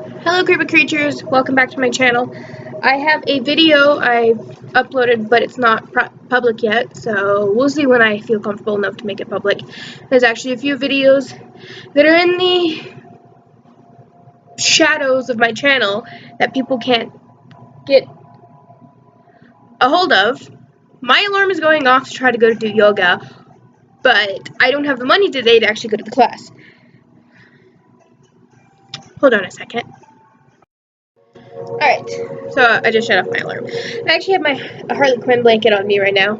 Hello creepy creatures, welcome back to my channel. I have a video I've uploaded, but it's not public yet, so we'll see when I feel comfortable enough to make it public. There's actually a few videos that are in the shadows of my channel that people can't get a hold of. My alarm is going off to try to go to do yoga, but I don't have the money today to actually go to the class. Hold on a second. Alright, so I just shut off my alarm. I actually have a Harley Quinn blanket on me right now.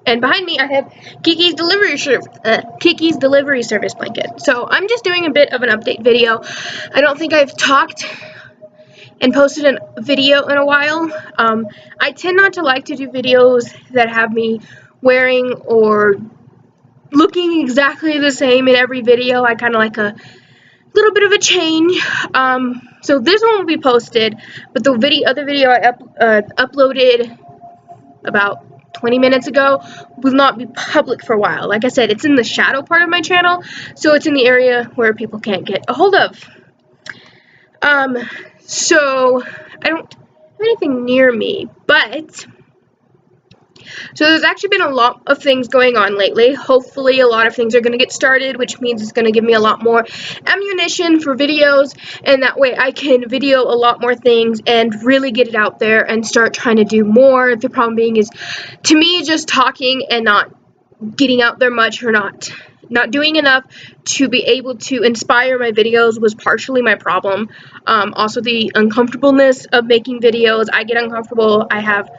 And behind me I have Kiki's delivery service blanket. So I'm just doing a bit of an update video. I don't think I've talked and posted a video in a while. I tend not to like to do videos that have me wearing or looking exactly the same in every video. I kind of like a little bit of a change. So this one will be posted, but the other video I uploaded about 20 minutes ago will not be public for a while. Like I said, it's in the shadow part of my channel, so it's in the area where people can't get a hold of. So I don't have anything near me, but so there's actually been a lot of things going on lately. Hopefully a lot of things are going to get started, which means it's going to give me a lot more ammunition for videos, and that way I can video a lot more things and really get it out there and start trying to do more. The problem being is, to me, just talking and not getting out there much, or not doing enough to be able to inspire my videos was partially my problem. Also the uncomfortableness of making videos. I get uncomfortable. I have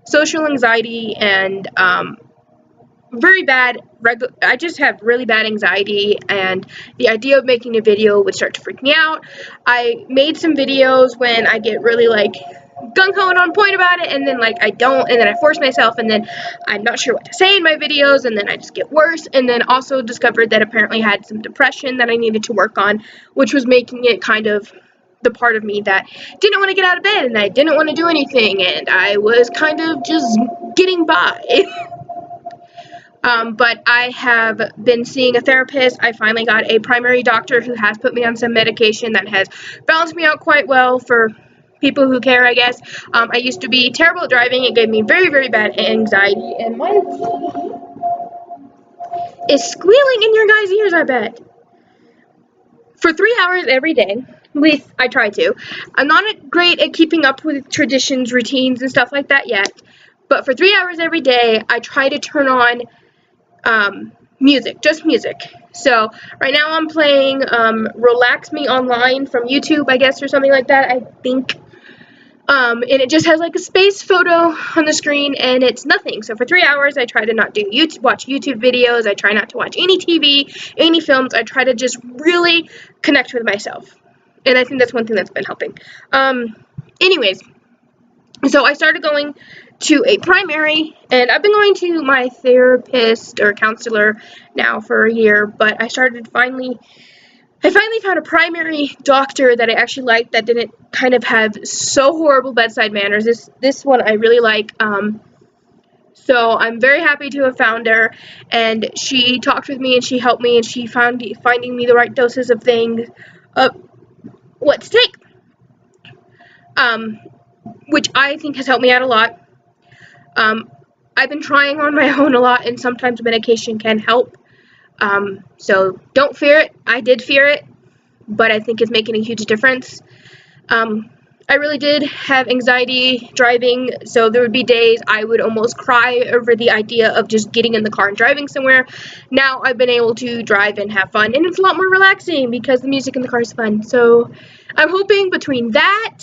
social anxiety and I just have really bad anxiety, and the idea of making a video would start to freak me out. I made some videos when I get really like gung-ho and on point about it, and then like I don't, and then I force myself, and then I'm not sure what to say in my videos, and then I just get worse. And then also discovered that apparently I had some depression that I needed to work on, which was making it kind of the part of me that didn't want to get out of bed, and I didn't want to do anything, and I was kind of just getting by. But I have been seeing a therapist. I finally got a primary doctor who has put me on some medication that has balanced me out quite well for people who care, I guess. I used to be terrible at driving. It gave me very, very bad anxiety, and my TV is squealing in your guys' ears, I bet. For 3 hours every day. At least I try to. I'm not great at keeping up with traditions, routines, and stuff like that yet. But for 3 hours every day, I try to turn on music, just music. So right now I'm playing Relax Me Online from YouTube, I guess, or something like that, I think. And it just has like a space photo on the screen, and it's nothing. So for 3 hours, I try to not watch YouTube videos. I try not to watch any TV, any films. I try to just really connect with myself. And I think that's one thing that's been helping. Anyways, so I started going to a primary, and I've been going to my therapist or counselor now for a year, but I finally found a primary doctor that I actually liked, that didn't kind of have so horrible bedside manners. This one I really like. So I'm very happy to have found her, and she talked with me, and she helped me, and she finding me the right doses of things, what to take, which I think has helped me out a lot. I've been trying on my own a lot, and sometimes medication can help. So don't fear it. I did fear it, but I think it's making a huge difference. I really did have anxiety driving, so there would be days I would almost cry over the idea of just getting in the car and driving somewhere. Now I've been able to drive and have fun, and it's a lot more relaxing because the music in the car is fun. So I'm hoping between that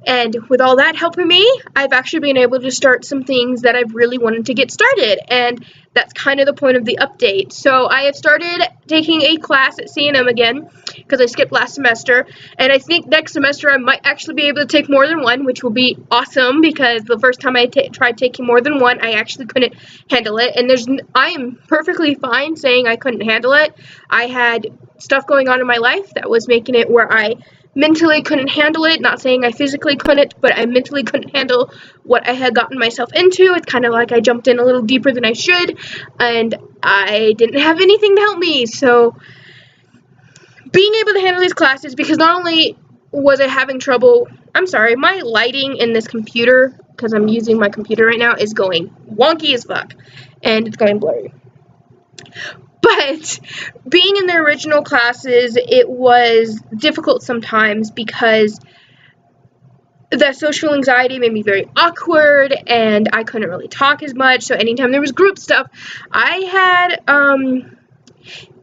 and with all that helping me, I've actually been able to start some things that I've really wanted to get started, and that's kind of the point of the update. So I have started taking a class at C&M again, because I skipped last semester, and I think next semester I might actually be able to take more than one, which will be awesome, because the first time I tried taking more than one, I actually couldn't handle it, and I am perfectly fine saying I couldn't handle it. I had stuff going on in my life that was making it where I mentally couldn't handle it. Not saying I physically couldn't, but I mentally couldn't handle what I had gotten myself into. It's kind of like I jumped in a little deeper than I should, and I didn't have anything to help me. So being able to handle these classes, because not only was I having trouble, I'm sorry, my lighting in this computer, because I'm using my computer right now, is going wonky as fuck, and it's going blurry. But being in the original classes, it was difficult sometimes because the social anxiety made me very awkward, and I couldn't really talk as much. So anytime there was group stuff, I had,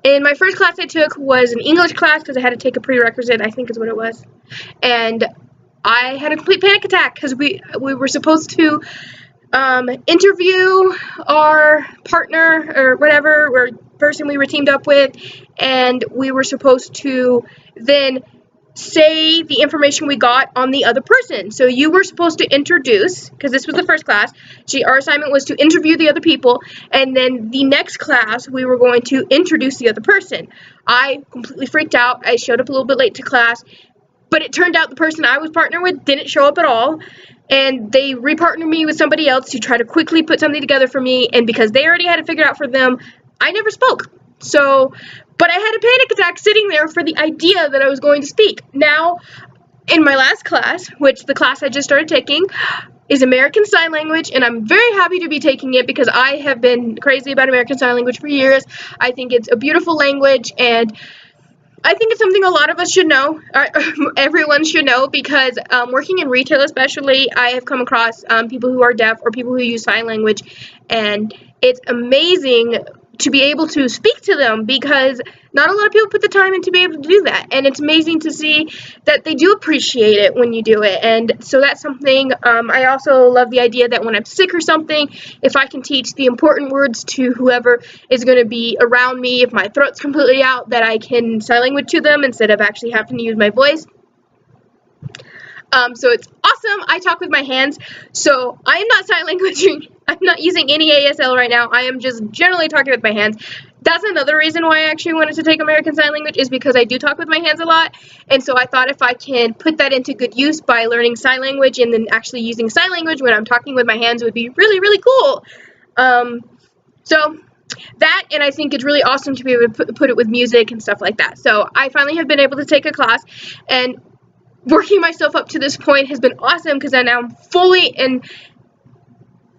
in my first class I took was an English class because I had to take a prerequisite, I think is what it was. And I had a complete panic attack because we were supposed to interview our partner or whatever, or person we were teamed up with, and we were supposed to then say the information we got on the other person. So you were supposed to introduce, because this was the first class, our assignment was to interview the other people, and then the next class we were going to introduce the other person. I completely freaked out. I showed up a little bit late to class, but it turned out the person I was partnered with didn't show up at all, and they repartnered me with somebody else to try to quickly put something together for me, and because they already had it figured out for them, I never spoke. So, but I had a panic attack sitting there for the idea that I was going to speak. Now, in my last class, which the class I just started taking, is American Sign Language, and I'm very happy to be taking it because I have been crazy about American Sign Language for years. I think it's a beautiful language, and I think it's something a lot of us should know, everyone should know, because working in retail especially, I have come across people who are deaf or people who use sign language, and it's amazing to be able to speak to them because not a lot of people put the time in to be able to do that, and it's amazing to see that they do appreciate it when you do it. And so that's something. I also love the idea that when I'm sick or something, if I can teach the important words to whoever is going to be around me, if my throat's completely out, that I can sign language to them instead of actually having to use my voice. So it's awesome. I talk with my hands, so I am not sign languaging. I'm not using any ASL right now. I am just generally talking with my hands. That's another reason why I actually wanted to take American Sign Language, is because I do talk with my hands a lot, and so I thought if I can put that into good use by learning sign language and then actually using sign language when I'm talking with my hands would be really, really cool. So that, and I think it's really awesome to be able to put it with music and stuff like that. So I finally have been able to take a class, and working myself up to this point has been awesome because I now am fully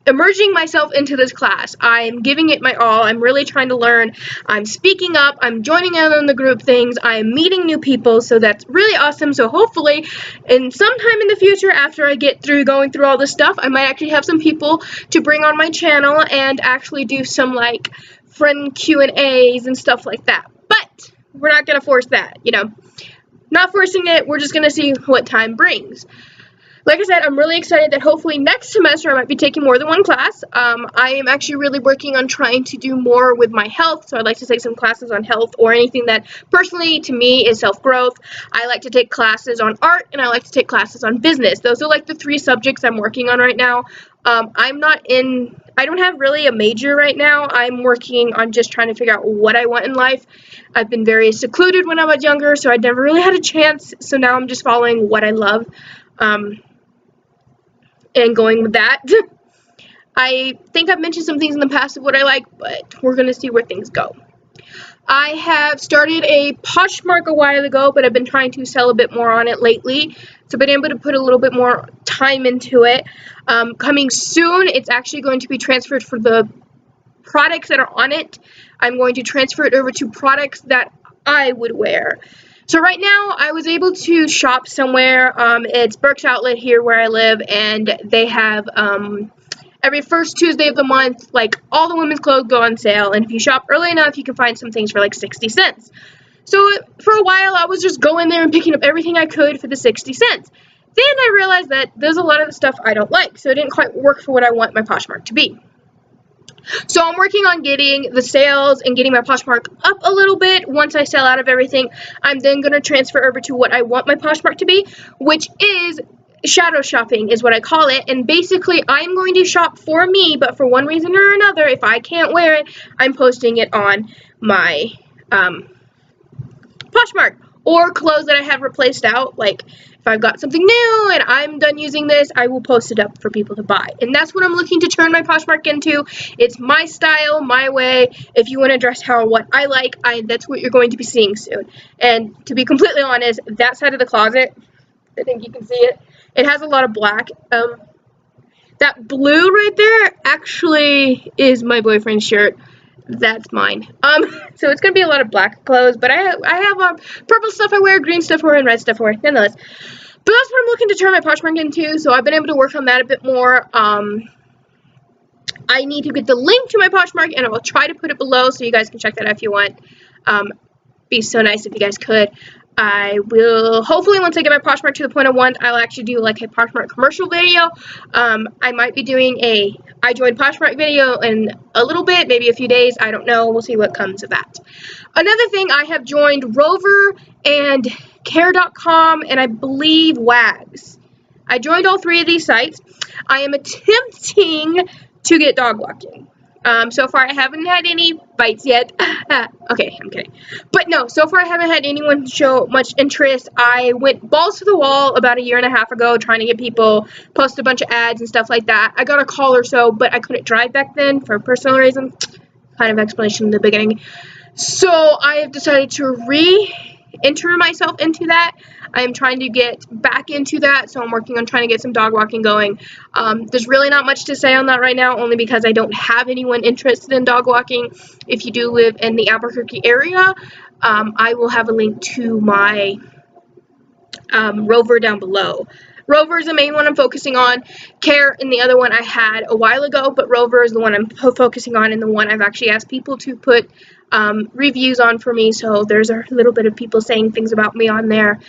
immersing myself into this class. I'm giving it my all. I'm really trying to learn. I'm speaking up. I'm joining in on the group things. I'm meeting new people, so that's really awesome. So hopefully, in sometime in the future, after I get through going through all this stuff, I might actually have some people to bring on my channel and actually do some like friend Q&As and stuff like that. But we're not going to force that, you know. Not forcing it, we're just going to see what time brings. Like I said, I'm really excited that hopefully next semester I might be taking more than one class. I am actually really working on trying to do more with my health, so I'd like to take some classes on health or anything that personally to me is self-growth. I like to take classes on art, and I like to take classes on business. Those are like the 3 subjects I'm working on right now. I don't have really a major right now. I'm working on just trying to figure out what I want in life. I've been very secluded when I was younger, so I never really had a chance, so now I'm just following what I love. And going with that. I think I've mentioned some things in the past of what I like, but we're going to see where things go. I have started a Poshmark a while ago, but I've been trying to sell a bit more on it lately, so I've been able to put a little bit more time into it. Coming soon, it's actually going to be transferred for the products that are on it. I'm going to transfer it over to products that I would wear. So right now, I was able to shop somewhere. It's Burke's Outlet here where I live, and they have every first Tuesday of the month, like all the women's clothes go on sale, and if you shop early enough, you can find some things for like 60 cents. So for a while, I was just going there and picking up everything I could for the 60 cents. Then I realized that there's a lot of the stuff I don't like, so it didn't quite work for what I want my Poshmark to be. So I'm working on getting the sales and getting my Poshmark up a little bit. Once I sell out of everything, I'm then going to transfer over to what I want my Poshmark to be, which is shadow shopping is what I call it. And basically, I'm going to shop for me, but for one reason or another, if I can't wear it, I'm posting it on my Poshmark. or clothes that I have replaced out. Like if I've got something new and I'm done using this, I will post it up for people to buy. And that's what I'm looking to turn my Poshmark into. It's my style, my way. If you want to dress what I like, that's what you're going to be seeing soon. And to be completely honest, that side of the closet, I think you can see it, it has a lot of black. That blue right there actually is my boyfriend's shirt. That's mine. So it's gonna be a lot of black clothes, but I have purple stuff I wear, green stuff I wear, and red stuff I wear, nonetheless. But that's what I'm looking to turn my Poshmark into, so I've been able to work on that a bit more. I need to get the link to my Poshmark, and I will try to put it below so you guys can check that out if you want. Be so nice if you guys could. I will, hopefully once I get my Poshmark to the point I want, I'll actually do like a Poshmark commercial video. I might be doing a I joined Poshmark video in a little bit, maybe a few days, I don't know, we'll see what comes of that. Another thing, I have joined Rover and Care.com and I believe Wags. I joined all three of these sites. I am attempting to get dog walking. So far I haven't had any bites yet. Okay, I'm kidding. But no, so far I haven't had anyone show much interest. I went balls to the wall about a year and a half ago trying to get people, post a bunch of ads and stuff like that. I got a call or so, but I couldn't drive back then for personal reasons. Kind of explanation in the beginning. So I have decided to re-enter myself into that. I am trying to get back into that, so I'm working on trying to get some dog walking going. There's really not much to say on that right now, only because I don't have anyone interested in dog walking. If you do live in the Albuquerque area, I will have a link to my Rover down below. Rover is the main one I'm focusing on. Care and the other one I had a while ago, but Rover is the one I'm focusing on and the one I've actually asked people to put reviews on for me, so there's a little bit of people saying things about me on there.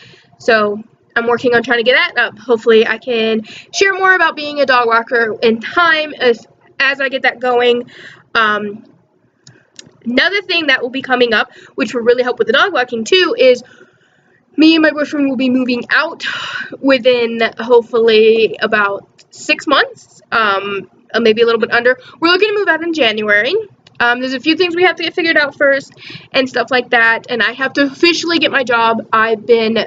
So I'm working on trying to get that up. Hopefully I can share more about being a dog walker in time as I get that going. Another thing that will be coming up, which will really help with the dog walking too, is me and my boyfriend will be moving out within hopefully about 6 months, maybe a little bit under. We're looking to move out in January. There's a few things we have to get figured out first and stuff like that, and I have to officially get my job. I've been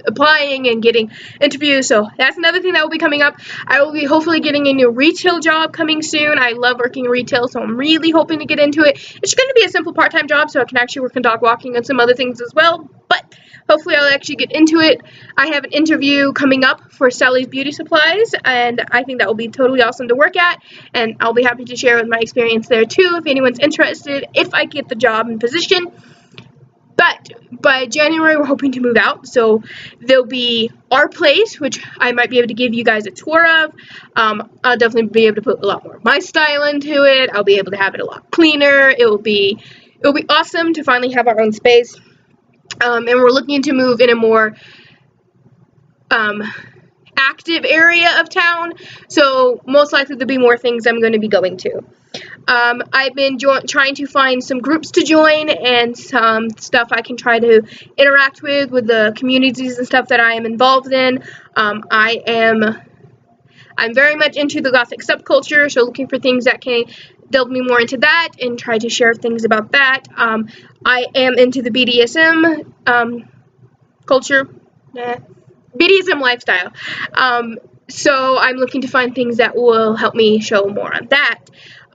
applying and getting interviews, so that's another thing that will be coming up. I will be hopefully getting a new retail job coming soon. I love working retail, so I'm really hoping to get into it. It's going to be a simple part-time job, so I can actually work on dog walking and some other things as well, but hopefully I'll actually get into it. I have an interview coming up for Sally's Beauty Supplies, and I think that will be totally awesome to work at, and I'll be happy to share with my experience there too if anyone's interested, if I get the job and position. But by January, we're hoping to move out, so there'll be our place, which I might be able to give you guys a tour of. I'll definitely be able to put a lot more of my style into it. I'll be able to have it a lot cleaner. It'll be awesome to finally have our own space. And we're looking to move in a more active area of town, so most likely there'll be more things I'm going to be going to. I've been trying to find some groups to join and some stuff I can try to interact with the communities and stuff that I am involved in. I'm very much into the Gothic subculture, so looking for things that can delve me more into that and try to share things about that. I am into the BDSM culture, BDSM lifestyle. So I'm looking to find things that will help me show more on that.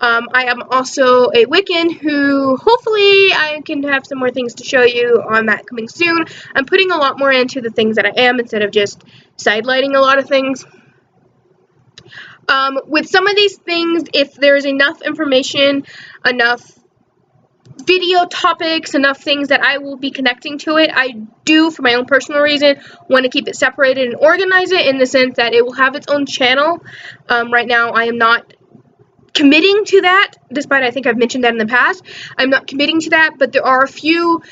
I am also a Wiccan who hopefully I can have some more things to show you on that coming soon. I'm putting a lot more into the things that I am instead of just sidelighting a lot of things. With some of these things, if there's enough information, enough video topics, enough things that I will be connecting to it, I do, for my own personal reason, want to keep it separated and organize it in the sense that it will have its own channel. Right now, I am not committing to that, despite I think I've mentioned that in the past. I'm not committing to that, but there are a few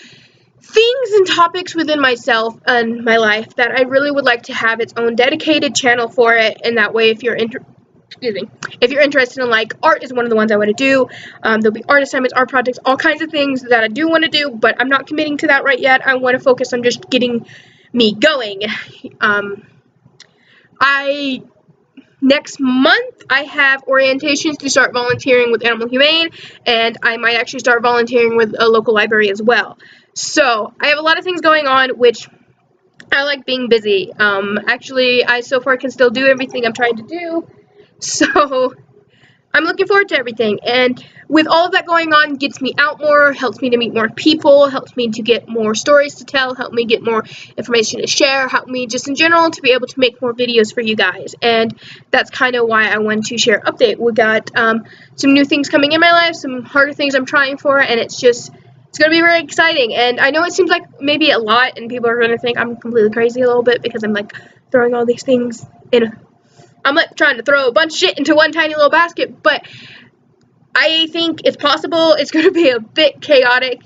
things and topics within myself and my life that I really would like to have its own dedicated channel for it, and that way if you're interested in, like, art is one of the ones I want to do. There'll be art assignments, art projects, all kinds of things that I do want to do, but I'm not committing to that right yet. I want to focus on just getting me going. Next month, I have orientations to start volunteering with Animal Humane, and I might actually start volunteering with a local library as well. So I have a lot of things going on, which I like being busy. Actually, I so far can still do everything I'm trying to do. So I'm looking forward to everything, and with all of that going on, gets me out more, helps me to meet more people, helps me to get more stories to tell, help me get more information to share, help me just in general to be able to make more videos for you guys. And that's kind of why I wanted to share an update. We got some new things coming in my life, some harder things I'm trying for, and it's going to be very exciting. And I know it seems like maybe a lot, and people are going to think I'm completely crazy a little bit because I'm like throwing all these things I'm like trying to throw a bunch of shit into one tiny little basket, but I think it's possible. It's going to be a bit chaotic.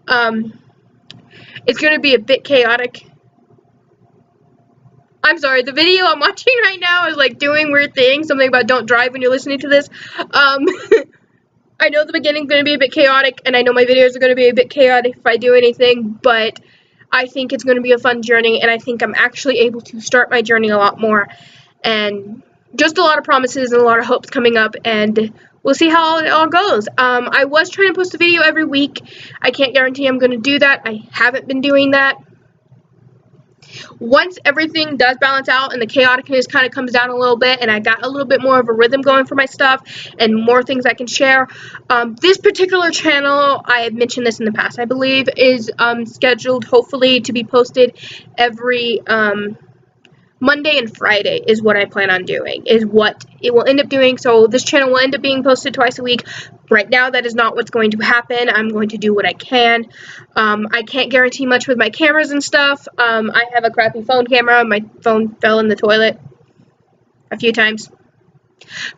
It's going to be a bit chaotic. I'm sorry, the video I'm watching right now is like doing weird things. Something about don't drive when you're listening to this. I know the beginning's going to be a bit chaotic, and I know my videos are going to be a bit chaotic if I do anything, but I think it's going to be a fun journey, and I think I'm actually able to start my journey a lot more. And just a lot of promises and a lot of hopes coming up, and we'll see how it all goes. I was trying to post a video every week. I can't guarantee I'm going to do that. I haven't been doing that. Once everything does balance out and the chaoticness kind of comes down a little bit and I got a little bit more of a rhythm going for my stuff and more things I can share, this particular channel, I have mentioned this in the past, I believe, is scheduled hopefully to be posted every Monday and Friday is what I plan on doing, is what it will end up doing. So this channel will end up being posted twice a week. Right now, that is not what's going to happen. I'm going to do what I can. I can't guarantee much with my cameras and stuff. I have a crappy phone camera. My phone fell in the toilet a few times.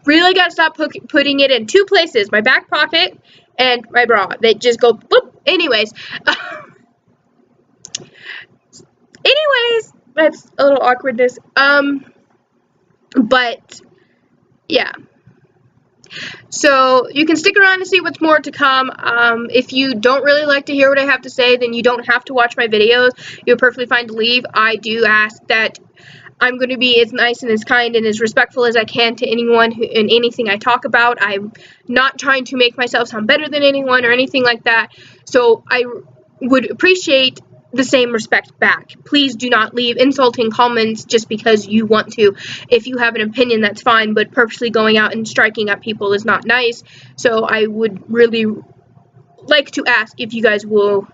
Really got to stop putting it in two places, my back pocket and my bra. They just go boop. Anyways. That's a little awkwardness. But yeah. So you can stick around to see what's more to come. If you don't really like to hear what I have to say, then you don't have to watch my videos. You're perfectly fine to leave. I do ask that I'm going to be as nice and as kind and as respectful as I can to anyone and anything I talk about. I'm not trying to make myself sound better than anyone or anything like that. So I would appreciate the same respect back. Please do not leave insulting comments just because you want to. If you have an opinion, that's fine, but purposely going out and striking at people is not nice. So I would really like to ask if you guys will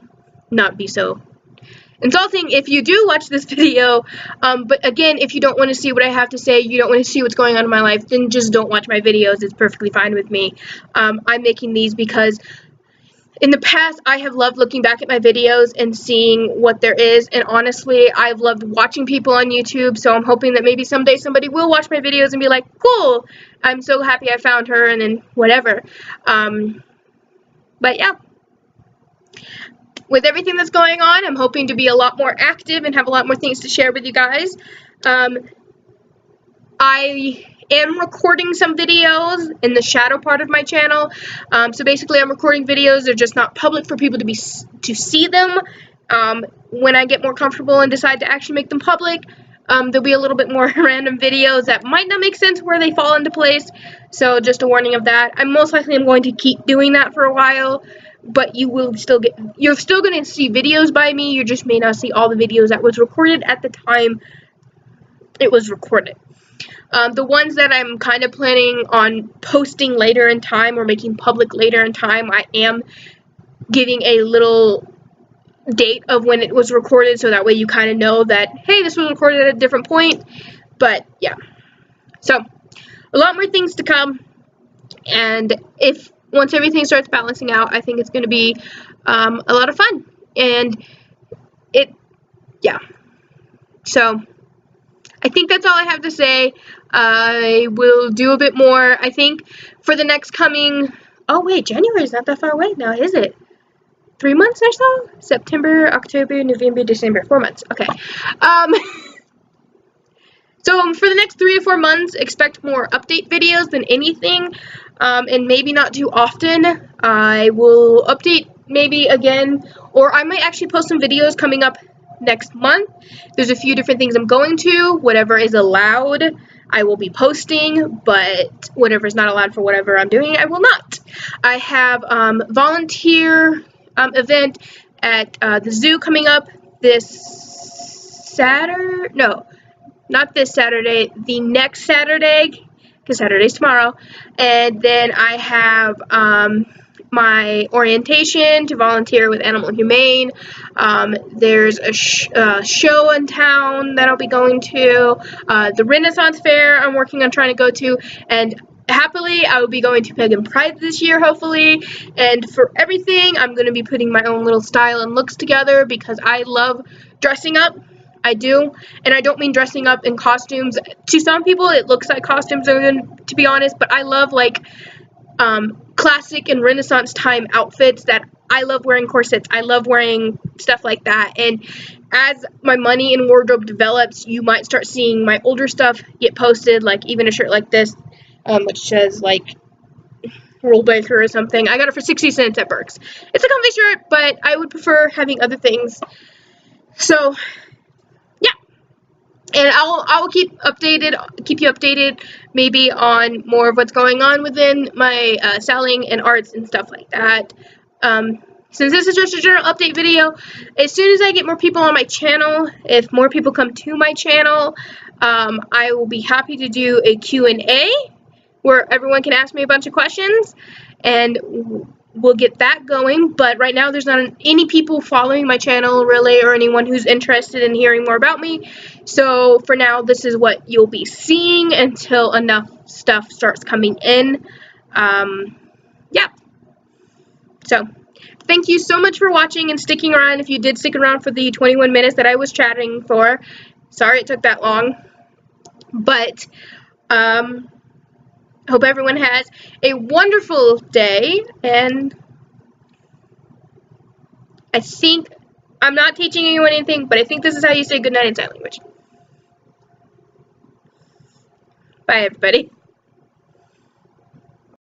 not be so insulting if you do watch this video. But again, if you don't want to see what I have to say, you don't want to see what's going on in my life, then just don't watch my videos. It's perfectly fine with me. I'm making these because in the past, I have loved looking back at my videos and seeing what there is, and honestly, I've loved watching people on YouTube, so I'm hoping that maybe someday somebody will watch my videos and be like, cool, I'm so happy I found her, and then whatever. But yeah. With everything that's going on, I'm hoping to be a lot more active and have a lot more things to share with you guys. I am recording some videos in the shadow part of my channel. So basically I'm recording videos. They're just not public for people to see them. When I get more comfortable and decide to actually make them public, there'll be a little bit more random videos that might not make sense where they fall into place. So just a warning of that. I most likely am going to keep doing that for a while, but you're still going to see videos by me. You just may not see all the videos that was recorded at the time it was recorded. The ones that I'm kind of planning on posting later in time or making public later in time, I am giving a little date of when it was recorded, so that way you kind of know that, hey, this was recorded at a different point. But yeah, so a lot more things to come, and once everything starts balancing out, I think it's going to be a lot of fun. And yeah, so I think that's all I have to say. I will do a bit more, I think, for the next coming, oh wait, January is not that far away now, is it? 3 months or so? September, October, November, December, 4 months, okay. So for the next 3 to 4 months, expect more update videos than anything, and maybe not too often. I will update maybe again, or I might actually post some videos coming up next month. There's a few different things I'm going to. Whatever is allowed, I will be posting, but whatever is not allowed for whatever I'm doing, I will not. I have volunteer event at the zoo coming up this Saturday. No, not this Saturday. The next Saturday, because Saturday's tomorrow. And then I have my orientation to volunteer with Animal Humane. There's a show in town that I'll be going to. The Renaissance Fair I'm working on trying to go to. And happily, I will be going to Pagan Pride this year, hopefully. And for everything, I'm going to be putting my own little style and looks together because I love dressing up. I do, and I don't mean dressing up in costumes. To some people, it looks like costumes, to be honest, but I love, like, classic and Renaissance time outfits that I love wearing corsets. I love wearing stuff like that, and as my money and wardrobe develops, you might start seeing my older stuff get posted, like even a shirt like this, which says, like, Roll Baker or something. I got it for 60 cents at Burke's. It's a comfy shirt, but I would prefer having other things. So, yeah. And I'll keep you updated maybe on more of what's going on within my selling and arts and stuff like that. Since this is just a general update video, as soon as I get more people on my channel, if more people come to my channel, I will be happy to do a Q&A where everyone can ask me a bunch of questions, and we'll get that going. But right now there's not any people following my channel really, or anyone who's interested in hearing more about me. So for now, this is what you'll be seeing until enough stuff starts coming in. Yeah. So thank you so much for watching and sticking around. If you did stick around for the 21 minutes that I was chatting for, sorry it took that long. But hope everyone has a wonderful day, and I think, I'm not teaching you anything, but I think this is how you say goodnight in sign language. Bye, everybody.